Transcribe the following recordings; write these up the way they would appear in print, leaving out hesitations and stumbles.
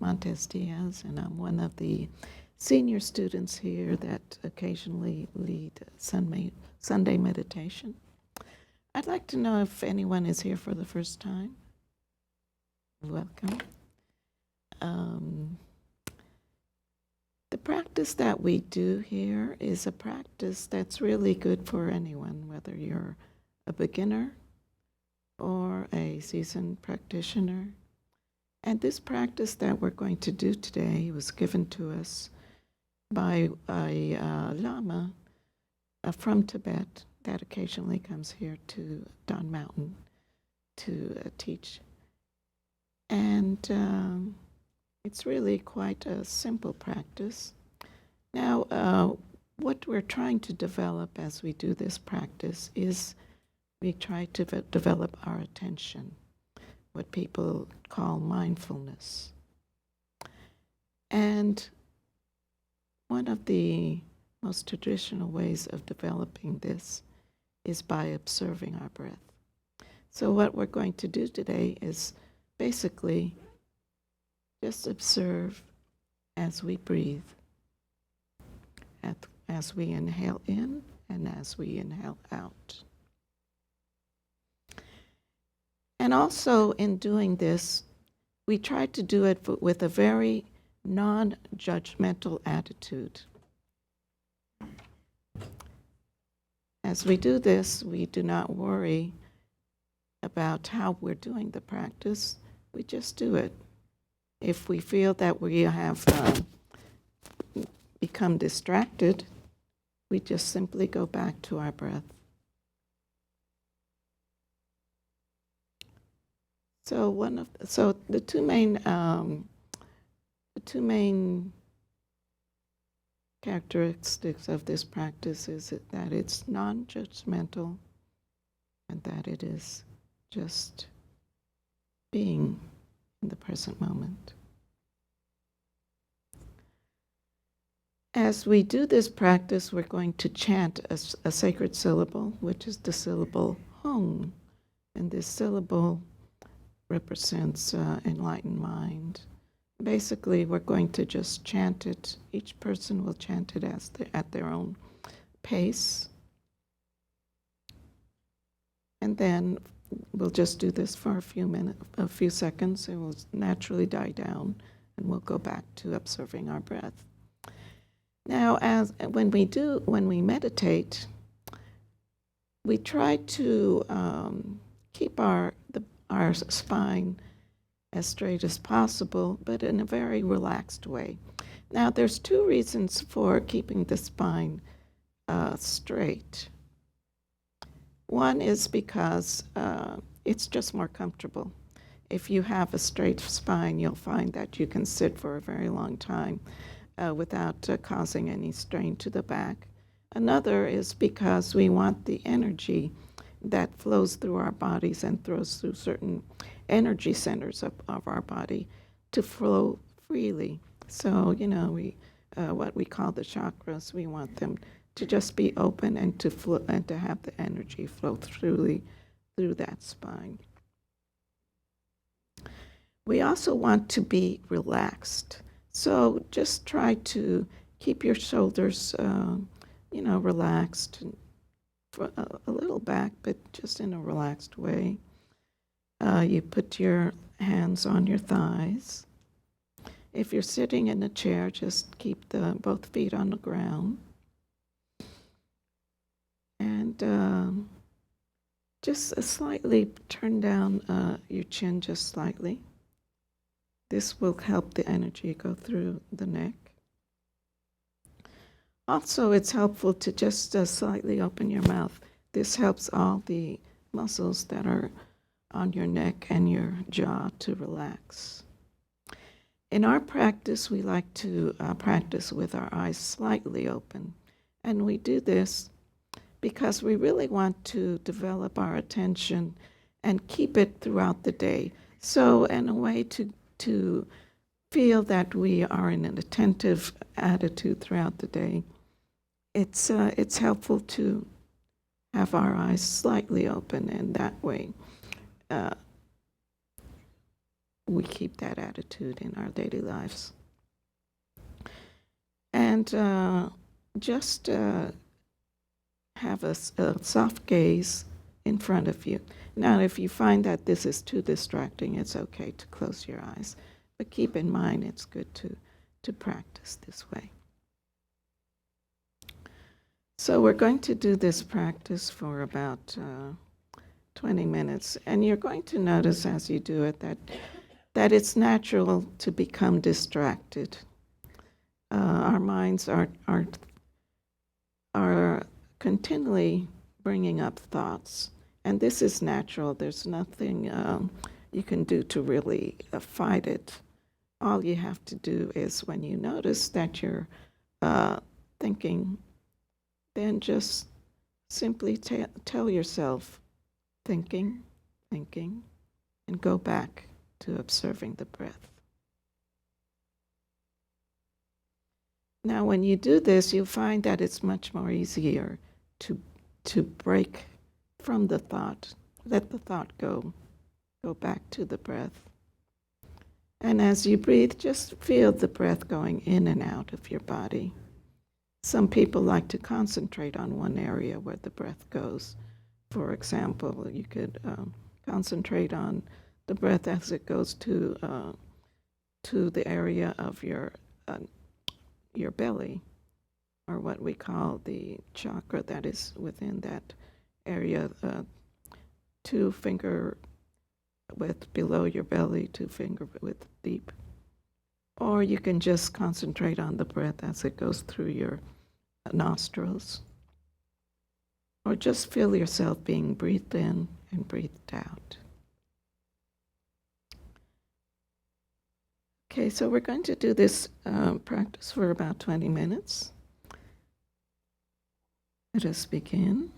Montes Diaz, and I'm one of the senior students here that occasionally lead Sunday meditation. I'd like to know if anyone is here for the first time. Welcome. The practice that we do here is a practice that's really good for anyone, whether you're a beginner or a seasoned practitioner. And this practice that we're going to do today was given to us by a Lama from Tibet that occasionally comes here to Don Mountain to teach. And it's really quite a simple practice. Now, what we're trying to develop as we do this practice is we try to develop our attention, what people call mindfulness. And one of the most traditional ways of developing this is by observing our breath. So what we're going to do today is basically just observe as we breathe, as we inhale in and as we inhale out. And also in doing this, we try to do it with a very non-judgmental attitude. As we do this, we do not worry about how we're doing the practice. We just do it. If we feel that we have become distracted, we just simply go back to our breath. So the two main characteristics of this practice is that it's non-judgmental and that it is just being in the present moment. As we do this practice, we're going to chant a sacred syllable, which is the syllable Hong. And this syllable represents enlightened mind. Basically, we're going to just chant it. Each person will chant it at their own pace. And then we'll just do this for a few seconds. It will naturally die down, and we'll go back to observing our breath. Now, when we meditate, we try to keep our spine as straight as possible, but in a very relaxed way. Now, there's two reasons for keeping the spine straight. One is because it's just more comfortable. If you have a straight spine, you'll find that you can sit for a very long time without causing any strain to the back. Another is because we want the energy that flows through our bodies and flows through certain energy centers of our body to flow freely. So, we what we call the chakras, we want them to just be open and to flow and to have the energy flow through that spine. We also want to be relaxed. So just try to keep your shoulders, relaxed, for a little back, but just in a relaxed way. You put your hands on your thighs. If you're sitting in a chair, just keep both feet on the ground. And just slightly turn down your chin just slightly. This will help the energy go through the neck. Also, it's helpful to just slightly open your mouth. This helps all the muscles that are on your neck and your jaw to relax. In our practice, we like to practice with our eyes slightly open. And we do this because we really want to develop our attention and keep it throughout the day. So in a way to feel that we are in an attentive attitude throughout the day, it's helpful to have our eyes slightly open in that way. we keep that attitude in our daily lives. And just have a soft gaze in front of you. Now, if you find that this is too distracting, it's okay to close your eyes. But keep in mind, it's good to practice this way. So we're going to do this practice for about 20 minutes. And you're going to notice as you do it that it's natural to become distracted. Our minds are continually bringing up thoughts. And this is natural. There's nothing you can do to really fight it. All you have to do is when you notice that you're thinking, then just simply tell yourself, thinking, thinking, and go back to observing the breath. Now, when you do this, you'll find that it's much more easier to break from the thought, let the thought go back to the breath. And as you breathe, just feel the breath going in and out of your body. Some people like to concentrate on one area where the breath goes. For example, you could concentrate on the breath as it goes to the area of your belly, or what we call the chakra that is within that area, 2 finger width below your belly, 2 finger width deep. Or you can just concentrate on the breath as it goes through your nostrils. Or just feel yourself being breathed in and breathed out. Okay, so we're going to do this practice for about 20 minutes. Let us begin.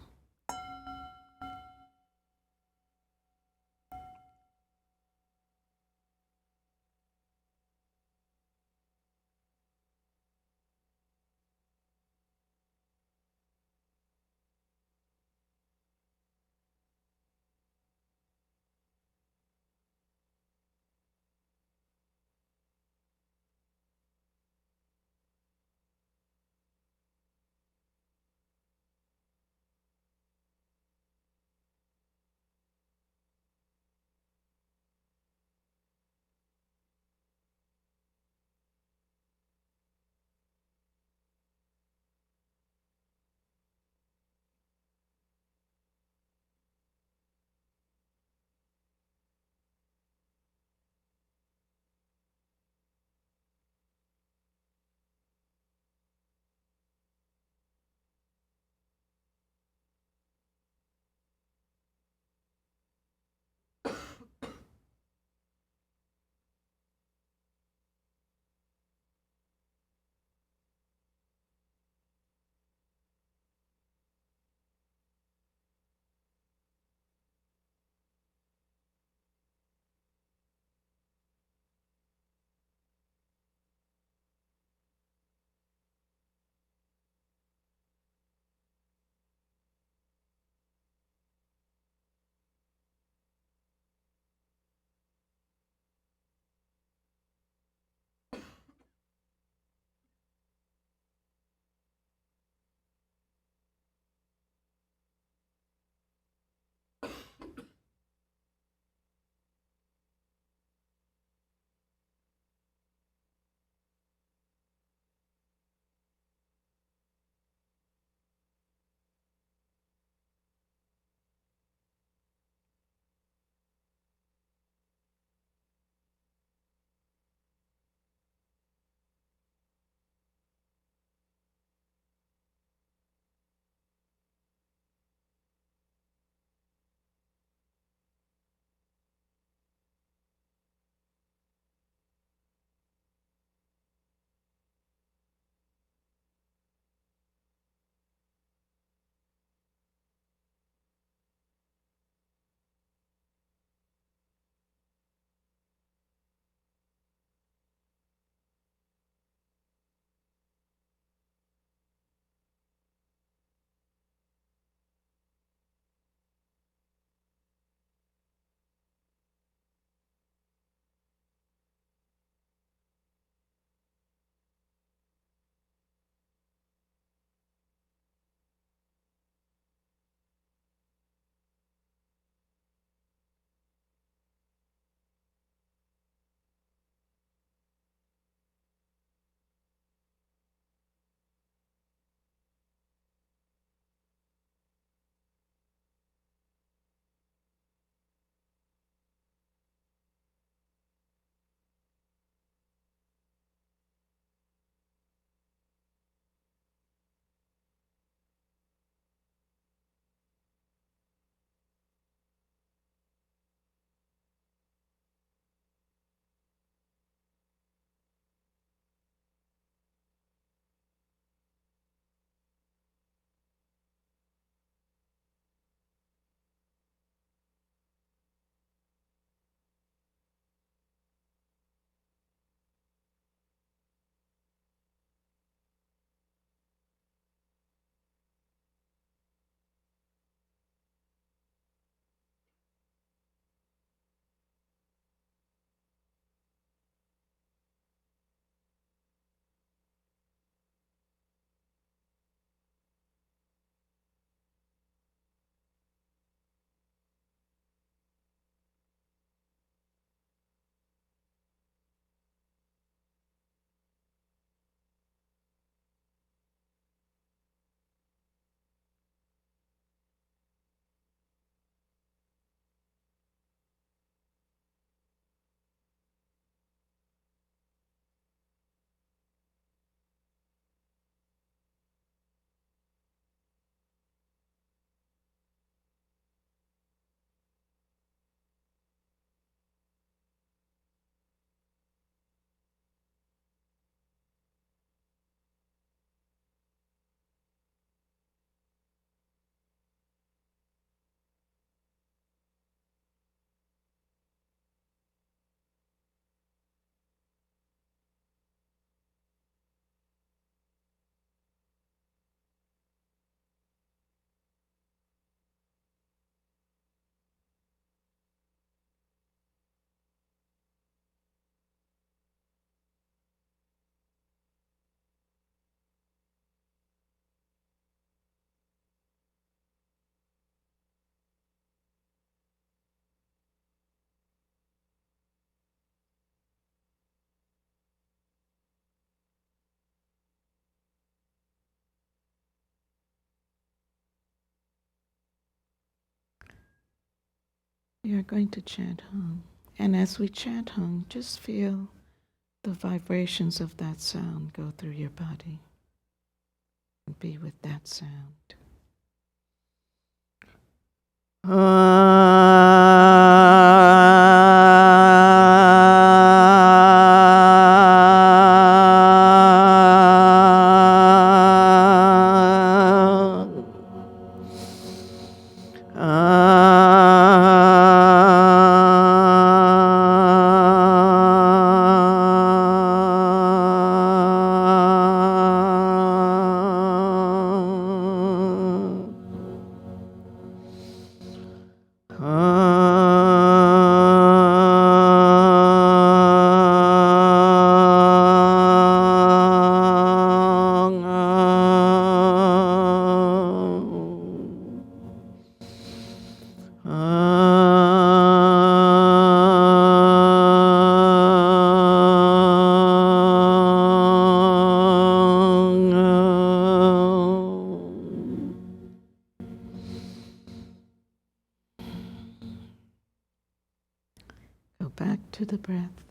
We are going to chant hum. And as we chant hum, just feel the vibrations of that sound go through your body and be with that sound. Go back to the breath.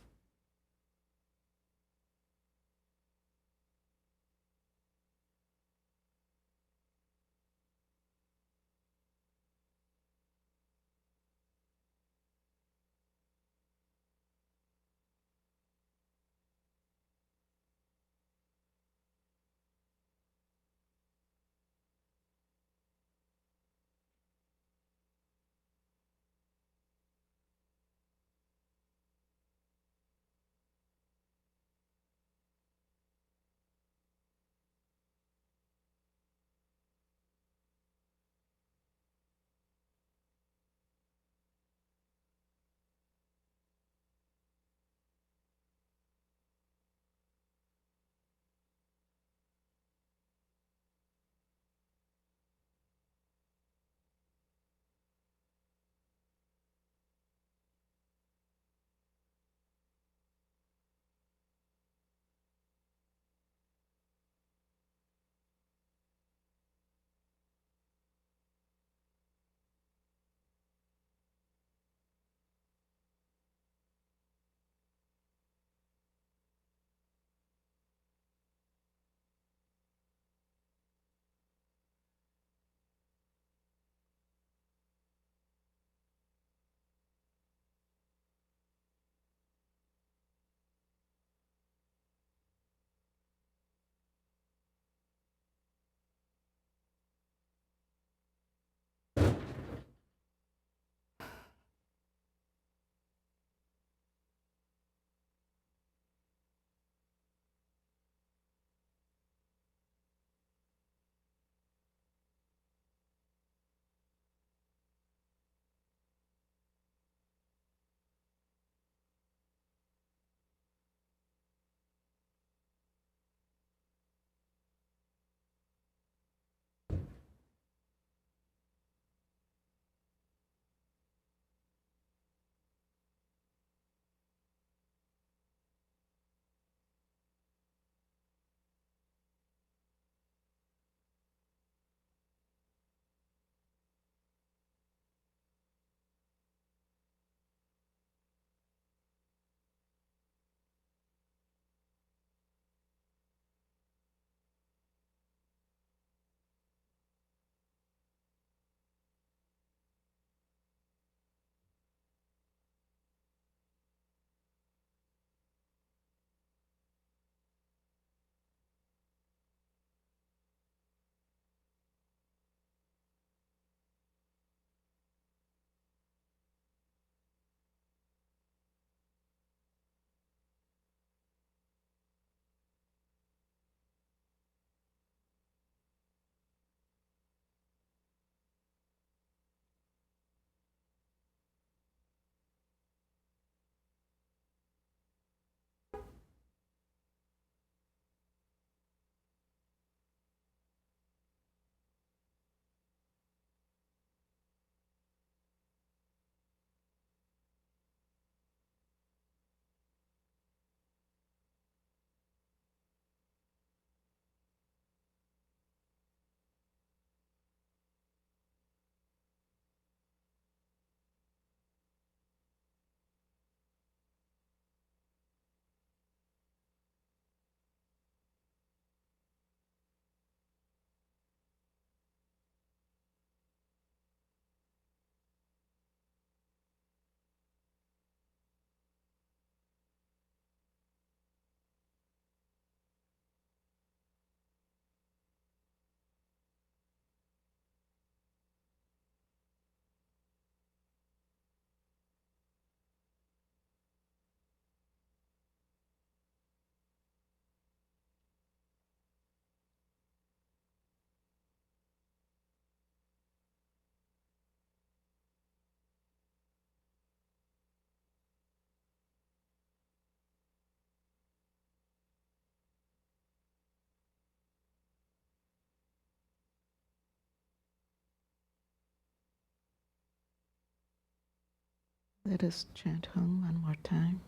Let us chant home one more time.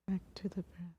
Back to the breath.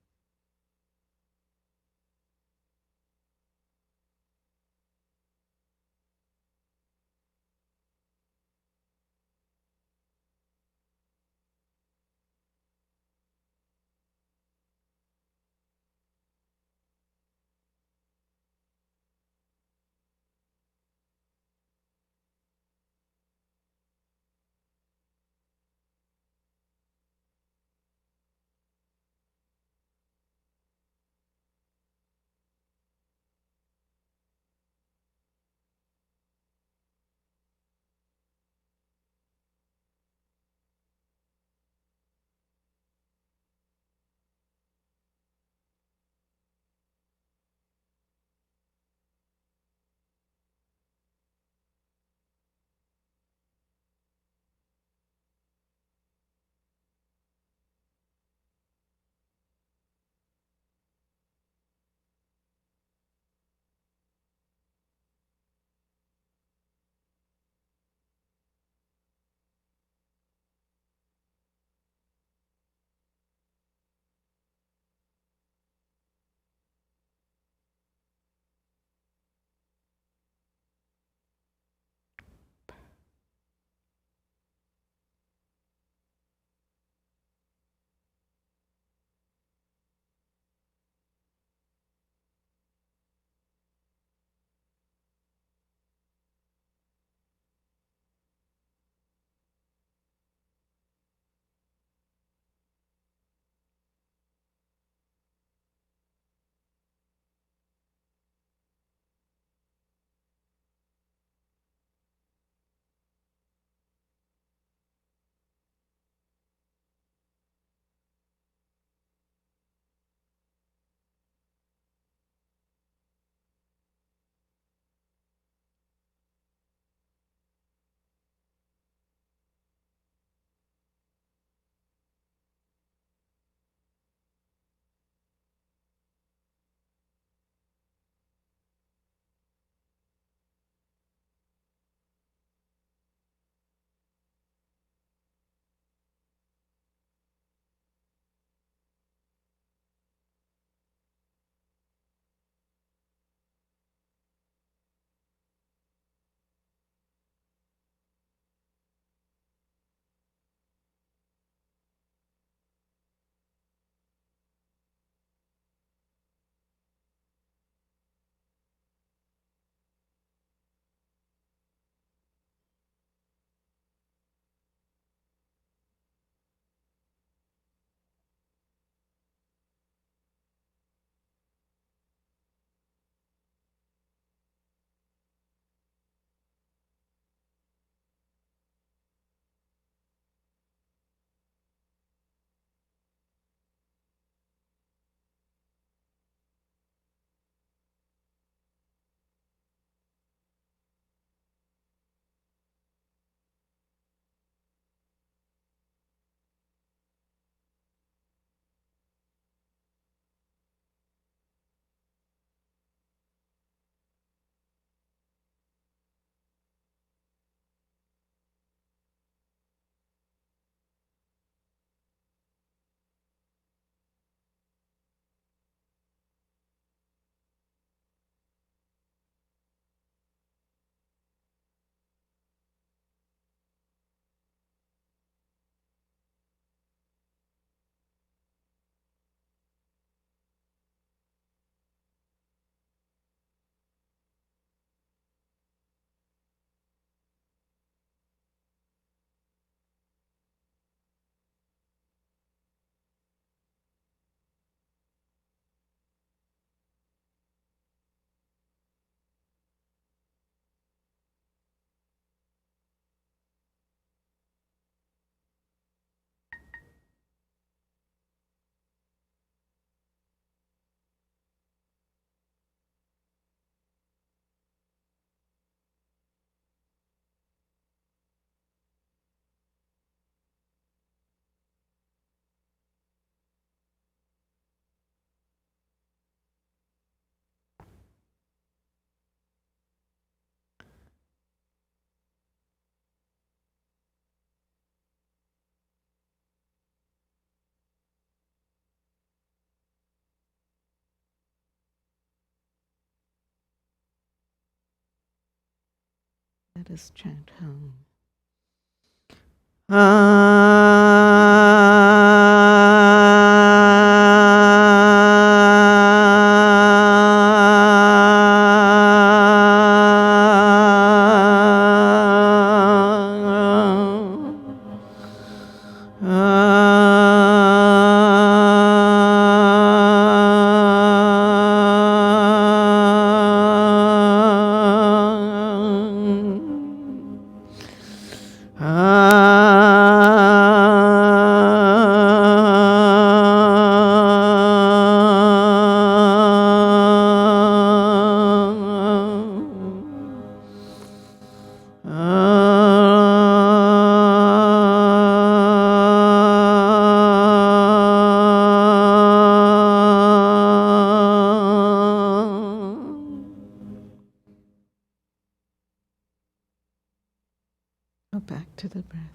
Let us chant home. Go back to the breath.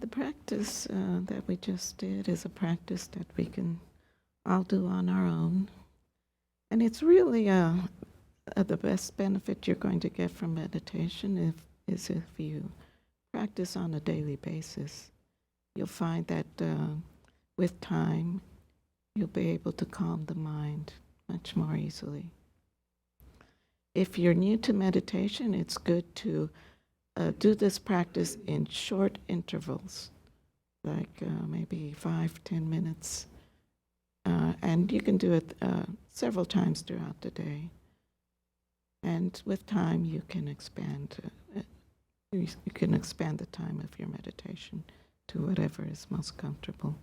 The practice that we just did is a practice that we can all do on our own. And it's really the best benefit you're going to get from meditation is if you practice on a daily basis. You'll find that with time, you'll be able to calm the mind much more easily. If you're new to meditation, it's good to do this practice in short intervals, like maybe 5-10 minutes. And you can do it several times throughout the day. And with time, you can expand. You can expand the time of your meditation to whatever is most comfortable.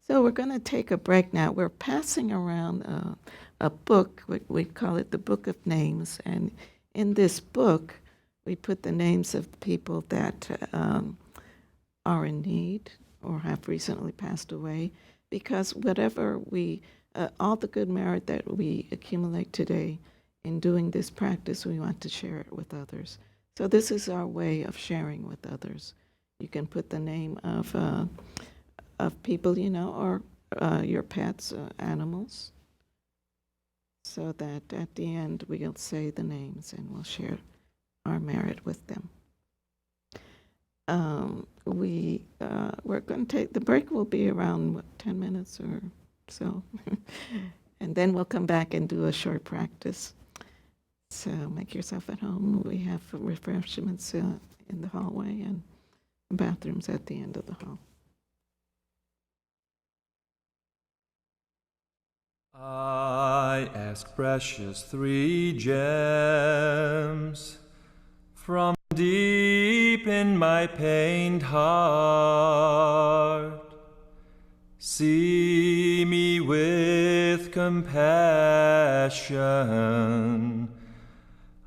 So we're going to take a break now. We're passing around a book. We call it the Book of Names. And in this book, we put the names of people that are in need or have recently passed away, because whatever all the good merit that we accumulate today in doing this practice, we want to share it with others. So this is our way of sharing with others. You can put the name of people you know, or your pets, animals, so that at the end we'll say the names and we'll share our merit with them. We're going to take, the break will be around 10 minutes or so, and then we'll come back and do a short practice. So make yourself at home. We have refreshments in the hallway and bathrooms at the end of the hall. I ask precious three gems from deep in my pained heart. See me with compassion.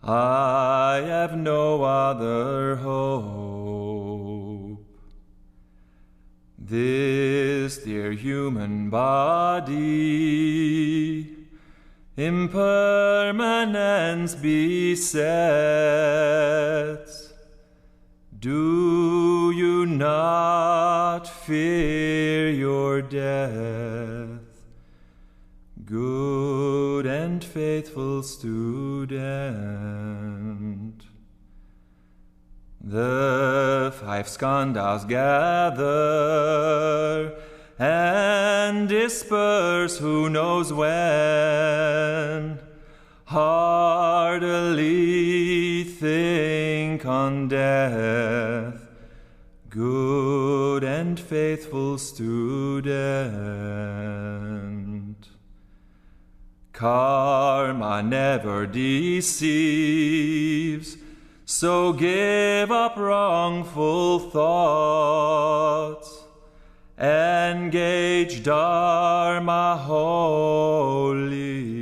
I have no other hope. This dear human body, impermanence besets. Do you not fear your death, good and faithful student? The 5 skandhas gather and disperse who knows when. Heartily think on death, good and faithful student. Karma never deceives, so give up wrongful thoughts. Engage Dharma wholly.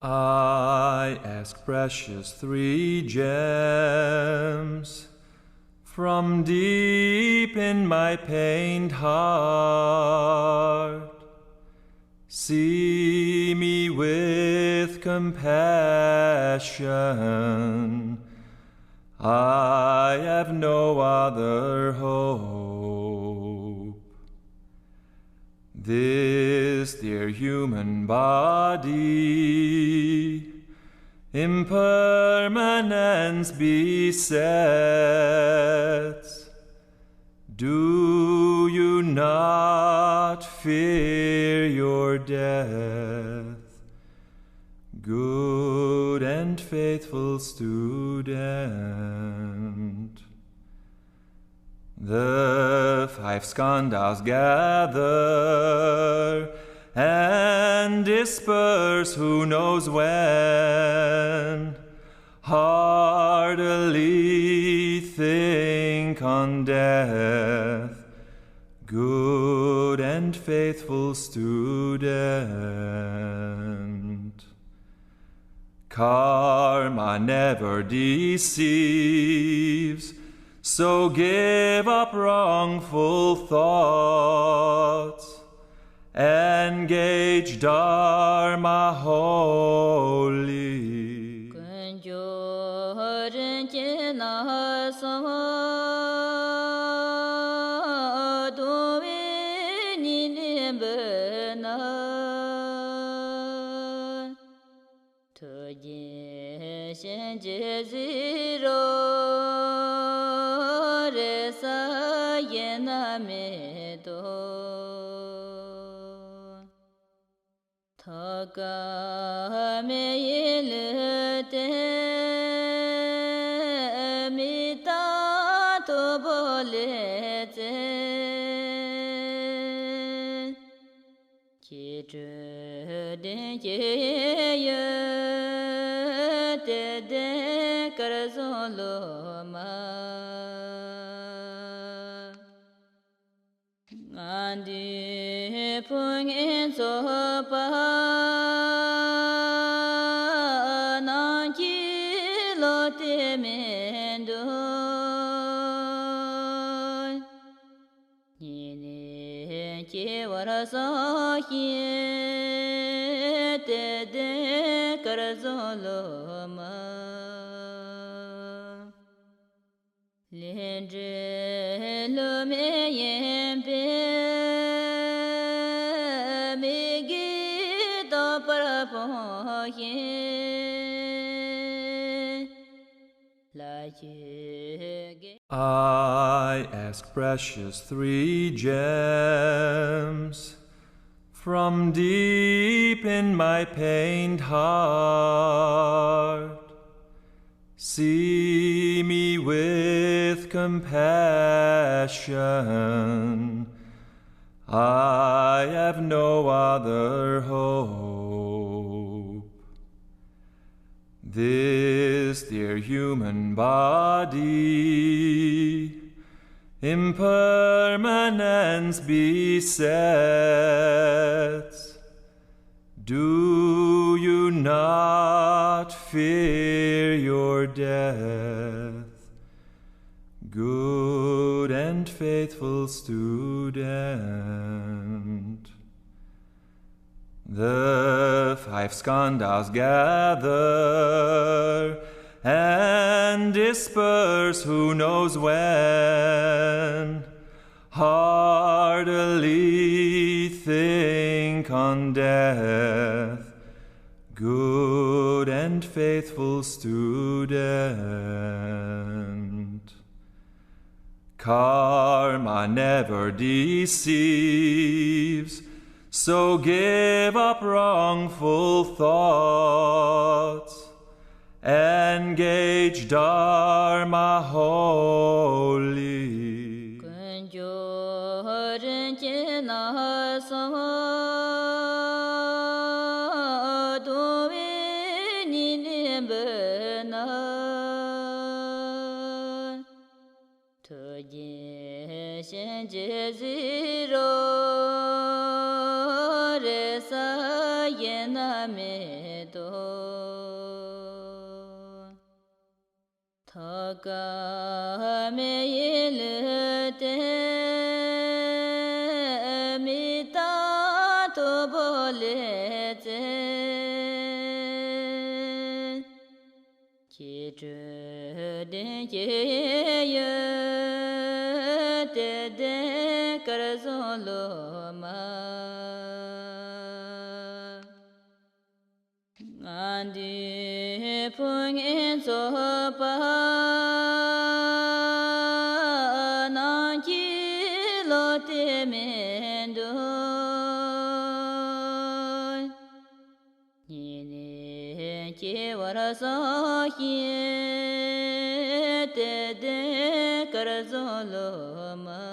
I ask precious three gems from deep in my pained heart. See me with compassion. I have no other hope. This dear human body, impermanence besets. Do you not fear your death, good and faithful student? The five skandhas gather and disperse who knows when. Heartily think on death, good and faithful student. Karma never deceives, so give up wrongful thoughts. Engage Dharma wholly. I ask precious three gems from deep in my pained heart. See me with compassion. I have no other hope. This dear human body, impermanence besets. Do you not fear your death, good and faithful student? The five skandhas gather and disperse who knows when. Heartily think on death, good and faithful student. Karma never deceives, so give up wrongful thoughts. Engage Dharma wholly. me do Thaga me yilute mi ta to bolete Ki zhe de ye ye de kar zon lo ma Andi pung in so pa na ki lo te men do ni ne ki war so hi de kar zo lo ma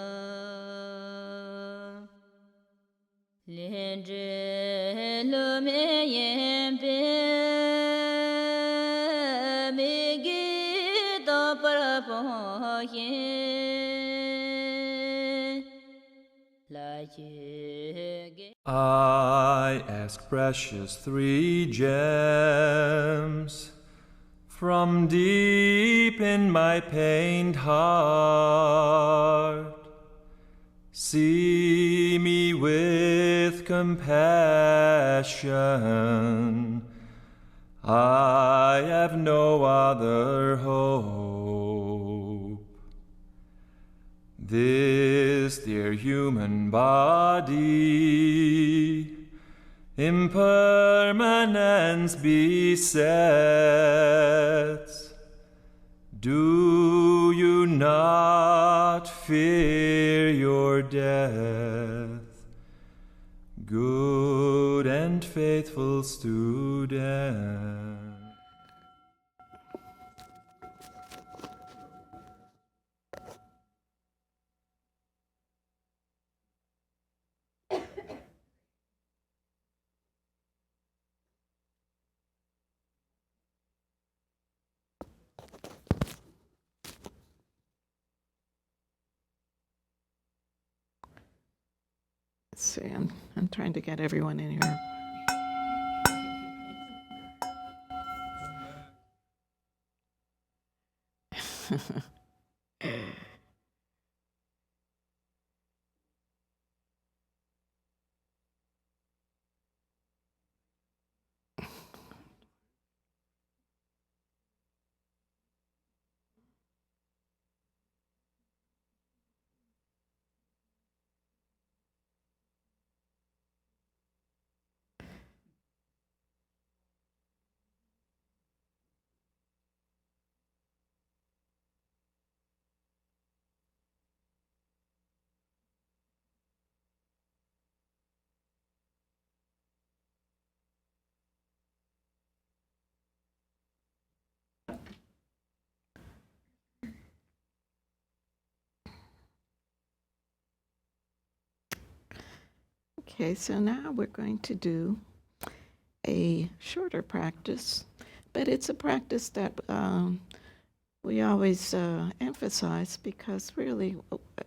Lendre lo me yen pe me gi do par po yin la ye ge I ask precious three gems from deep in my pained heart. See me with compassion. I have no other hope. This dear human body, impermanence besets. Do you not fear your death, good and faithful student? Let's see, I'm trying to get everyone in here. Okay, so now we're going to do a shorter practice, but it's a practice that we always emphasize because really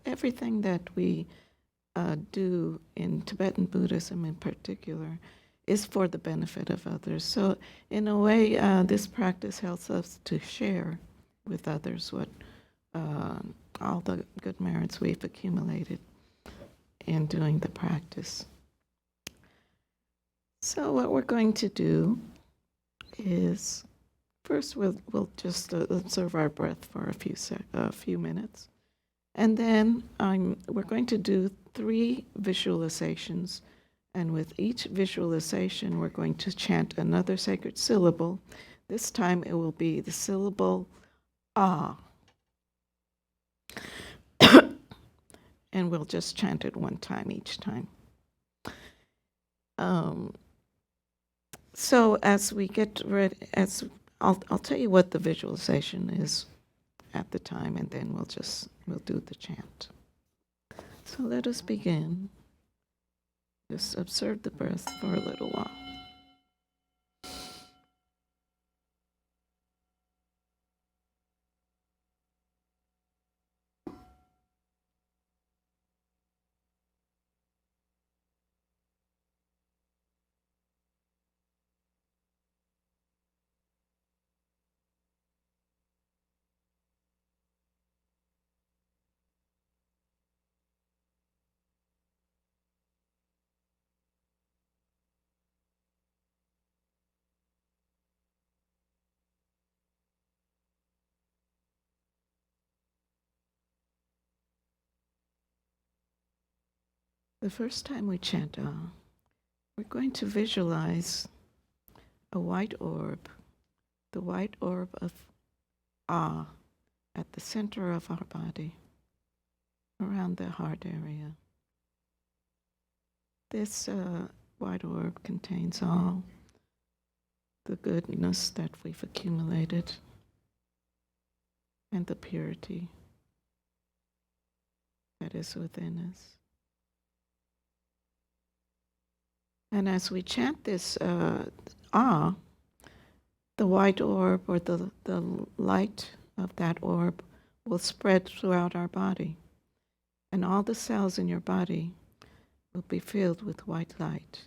everything that we do in Tibetan Buddhism in particular is for the benefit of others. So in a way, this practice helps us to share with others what all the good merits we've accumulated in doing the practice. So what we're going to do is first we'll just observe our breath for a few minutes, and then we're going to do 3 visualizations, and with each visualization we're going to chant another sacred syllable. This time it will be the syllable ah, and we'll just chant it one time each time. So as we get ready, I'll tell you what the visualization is at the time, and then we'll do the chant. So let us begin. Just observe the breath for a little while. The first time we chant we're going to visualize a white orb, the white orb of Ah, at the center of our body, around the heart area. This white orb contains all the goodness that we've accumulated and the purity that is within us. And as we chant this Ah, the white orb or the light of that orb will spread throughout our body. And all the cells in your body will be filled with white light.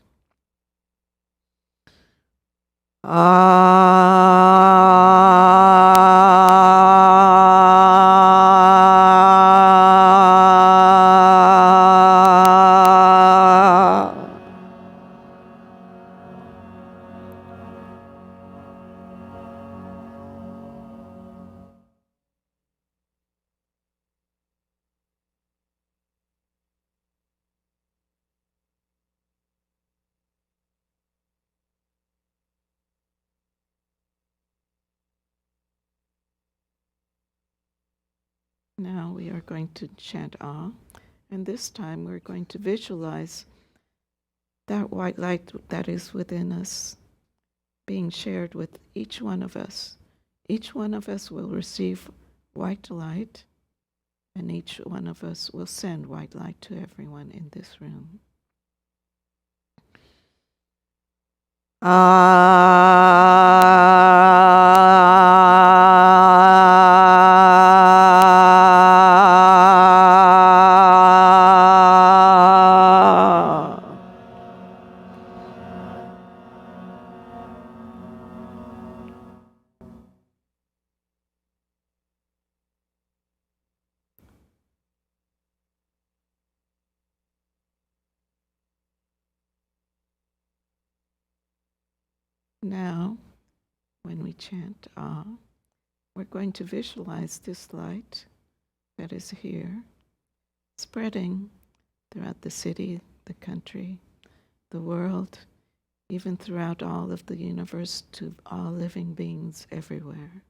Now we are going to chant Ah, and this time we're going to visualize that white light that is within us being shared with each one of us. Each one of us will receive white light, and each one of us will send white light to everyone in this room. Now, when we chant Ah, we're going to visualize this light that is here, spreading throughout the city, the country, the world, even throughout all of the universe to all living beings everywhere.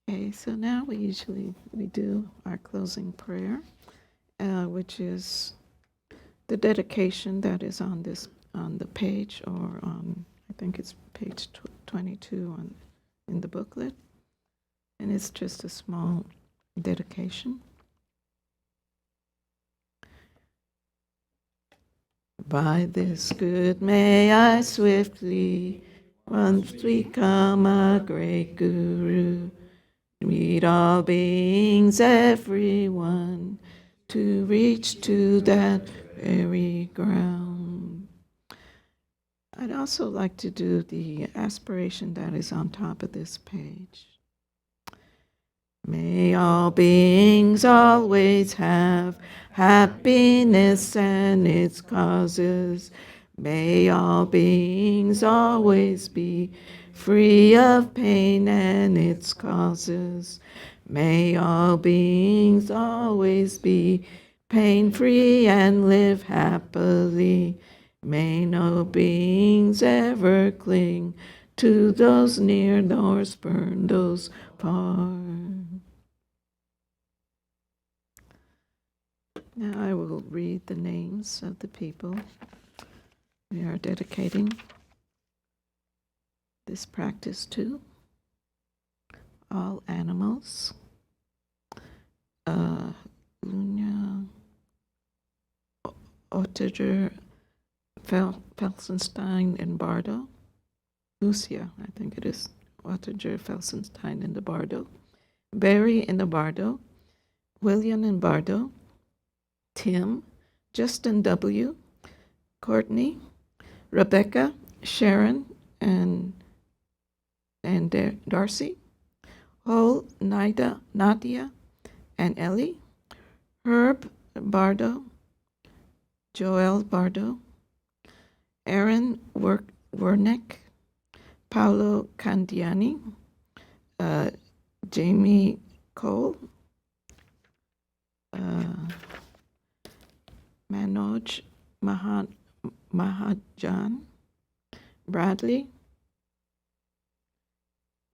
Okay, so now we do our closing prayer, which is the dedication that is on the page, or on, I think it's page 22 in the booklet, and it's just a small dedication. By this good may I swiftly once become a great guru. Meet all beings, everyone, to reach to that very ground. I'd also like to do the aspiration that is on top of this page. May all beings always have happiness and its causes. May all beings always be free of pain and its causes. May all beings always be pain-free and live happily. May no beings ever cling to those near nor spurn those far. Now I will read the names of the people we are dedicating this practice to. All animals, Lunya, Otager, Felsenstein in Bardo. Lucia, I think it is, Ottinger, Felsenstein in the Bardo. Barry in the Bardo. William in Bardo. Tim. Justin W. Courtney. Rebecca, Sharon, and Darcy. Hole, Nadia, and Ellie. Herb Bardo. Joel Bardo. Aaron Wernick. Paolo Candiani. Jamie Cole. Manoj Mahajan. Bradley.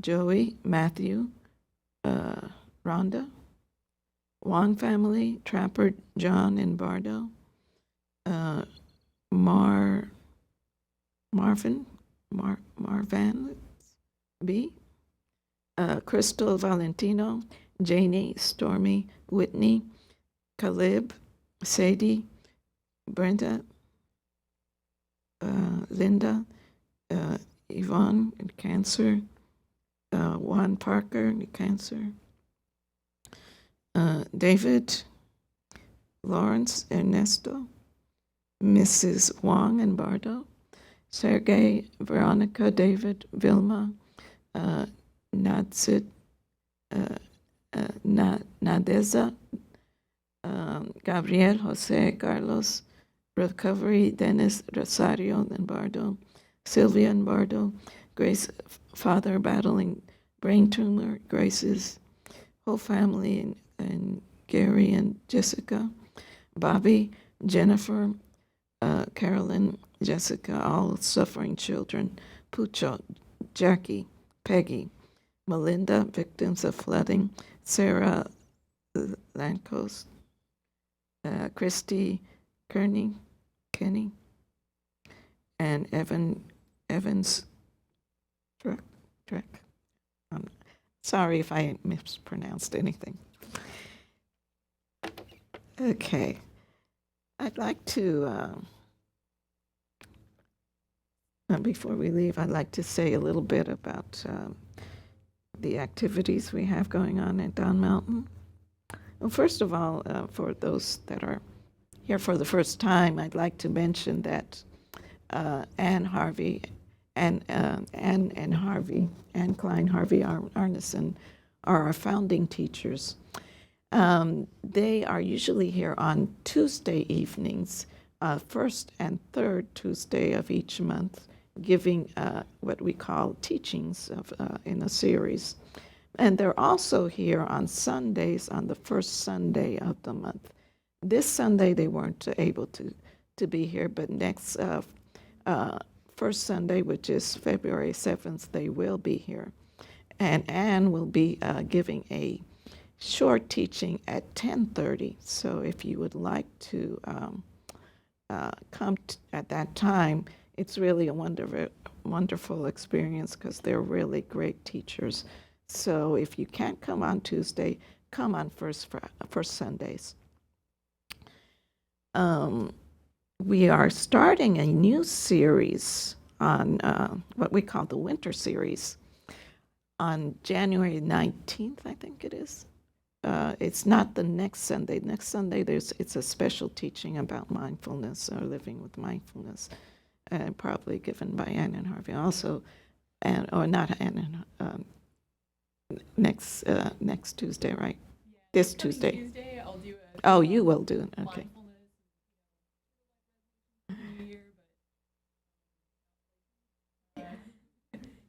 Joey, Matthew, Rhonda. Wong family, Trapper John in Bardo. Marvin B. Crystal Valentino, Janie, Stormy, Whitney, Caleb, Sadie, Brenda, Linda, Yvonne, Cancer, Juan Parker, Cancer, David, Lawrence, Ernesto, Mrs. Wong and Bardo, Sergey, Veronica, David, Vilma, Nadezza, Gabriel, Jose, Carlos, Recovery, Dennis, Rosario and Bardo, Sylvia and Bardo, Grace, father battling brain tumor, Grace's whole family, and Gary and Jessica, Bobby, Jennifer, Carolyn, Jessica, all suffering children, Pucho, Jackie, Peggy, Melinda, victims of flooding, Sarah Lankos, Christy Kenny, and Evans Trek. Sorry if I mispronounced anything. Okay. I'd like to, before we leave, I'd like to say a little bit about the activities we have going on at Don Mountain. Well, first of all, for those that are here for the first time, I'd like to mention that Ann Harvey and Ann Klein Harvey Arneson are our founding teachers. They are usually here on Tuesday evenings, first and third Tuesday of each month, giving what we call teachings in a series. And they're also here on Sundays, on the first Sunday of the month. This Sunday they weren't able to be here, but next first Sunday, which is February 7th, they will be here. And Anne will be giving a short teaching at 10:30. So if you would like to come at that time, it's really a wonderful experience because they're really great teachers. So if you can't come on Tuesday, come on first Sundays. We are starting a new series on what we call the Winter Series on January 19th, I think it is. It's not the next Sunday. Next Sunday, it's a special teaching about mindfulness or living with mindfulness, probably given by Ann and Harvey also, or not Ann and next Tuesday, right? Yeah, this Tuesday. Tuesday, I'll do it. Oh, you will do it. Okay. New Year, but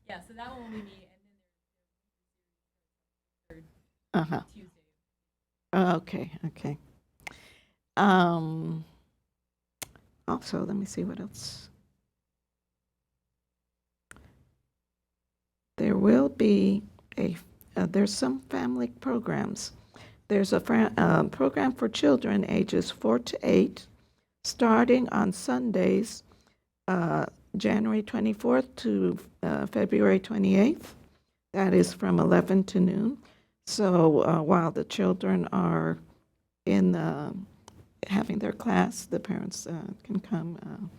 yeah, so that one will be me, and then there's Uh-huh. Tuesday. Okay. Also, let me see what else. There will be there's some family programs. There's a program for children ages 4 to 8, starting on Sundays, January 24th to February 28th. That is from 11 to noon. So while the children are in having their class, the parents can come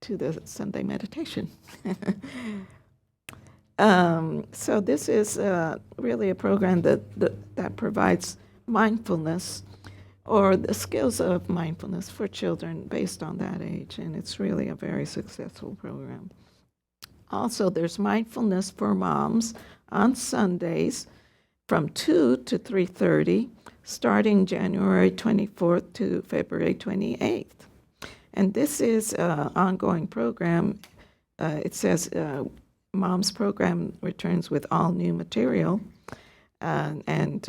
to the Sunday meditation. So this is really a program that provides mindfulness or the skills of mindfulness for children based on that age, and it's really a very successful program. Also, there's mindfulness for moms on Sundays from 2 to 3:30, starting January 24th to February 28th. And this is an ongoing program. It says Mom's program returns with all new material, and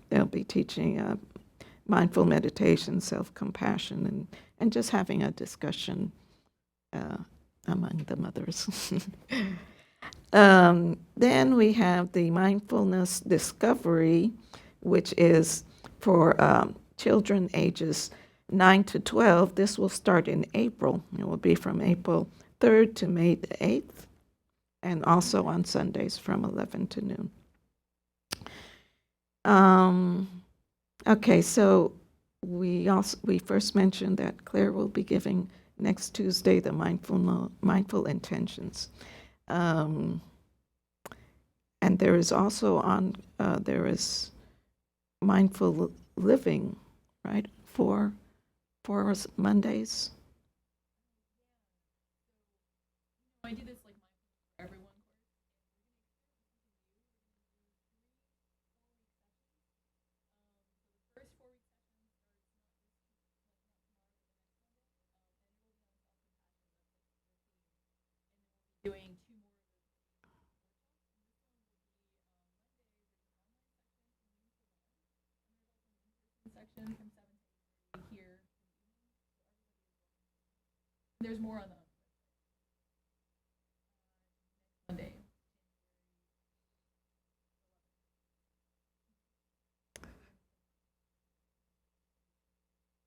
they'll be teaching mindful meditation, self-compassion, and just having a discussion among the mothers. Then we have the mindfulness discovery, which is for children ages 9 to 12. This will start in April. It will be from April 3rd to May the 8th, and also on Sundays from 11 to noon. Okay, so we first mentioned that Claire will be giving next Tuesday the mindful intentions. And there is also there is mindful living, right? For Mondays. I do this like for everyone. First 4 weeks doing 2 more section from 7 to 8 here. There's more on the Monday.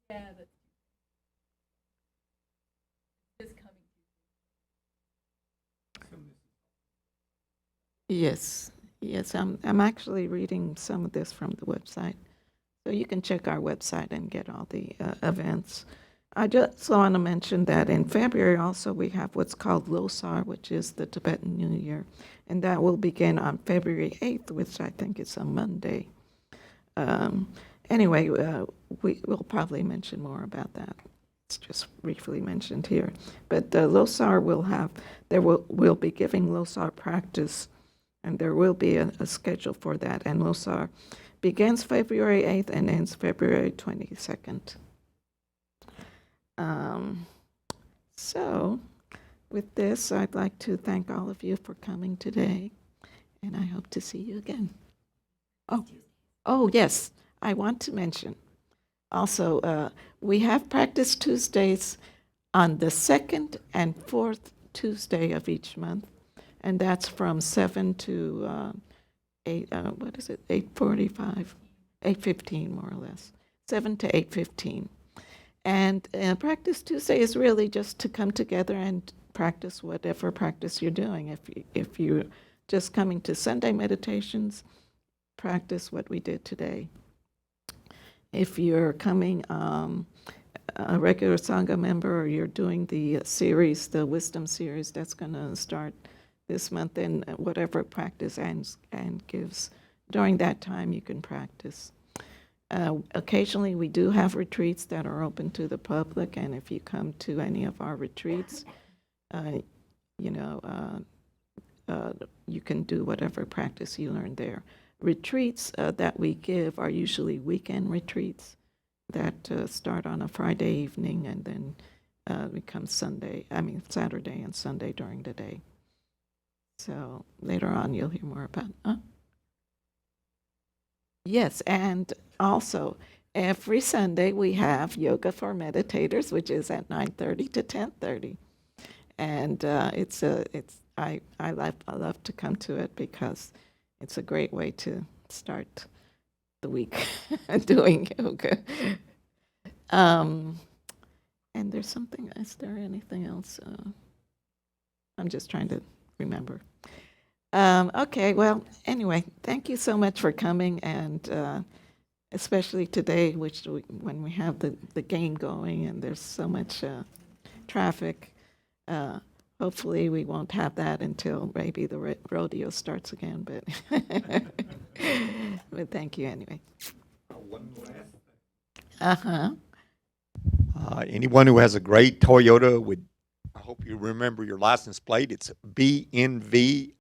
Yeah, that's this coming Yes, I'm actually reading some of this from the website, so you can check our website and get all the events. I just want to mention that in February also we have what's called Losar, which is the Tibetan New Year, and that will begin on February 8th, which I think is a Monday. Anyway, we will probably mention more about that. It's just briefly mentioned here. But Losar we'll be giving Losar practice, and there will be a schedule for that. And Losar begins February 8th and ends February 22nd. So with this, I'd like to thank all of you for coming today, and I hope to see you again. Oh yes, I want to mention also, we have practice Tuesdays on the 2nd and 4th Tuesday of each month, and that's from 7 to 8:45, 8:15 more or less, 7 to 8:15. And Practice Tuesday is really just to come together and practice whatever practice you're doing. If you're just coming to Sunday meditations, practice what we did today. If you're coming a regular Sangha member, or you're doing the series, the wisdom series that's going to start this month, then whatever practice and gives during that time, you can practice. Occasionally, we do have retreats that are open to the public, and if you come to any of our retreats, you can do whatever practice you learn there. Retreats that we give are usually weekend retreats that start on a Friday evening and then become Saturday and Sunday during the day. So later on, you'll hear more about. Yes, and also every Sunday we have yoga for meditators, which is at 9:30 to 10:30, and I love to come to it because it's a great way to start the week doing yoga. And there's something. Is there anything else? I'm just trying to remember. Okay, well, anyway, thank you so much for coming, and especially today, when we have the game going and there's so much traffic. Hopefully, we won't have that until maybe the rodeo starts again, but, but thank you anyway. One last. Uh-huh. Anyone who has a gray Toyota would, I hope you remember your license plate. It's BNV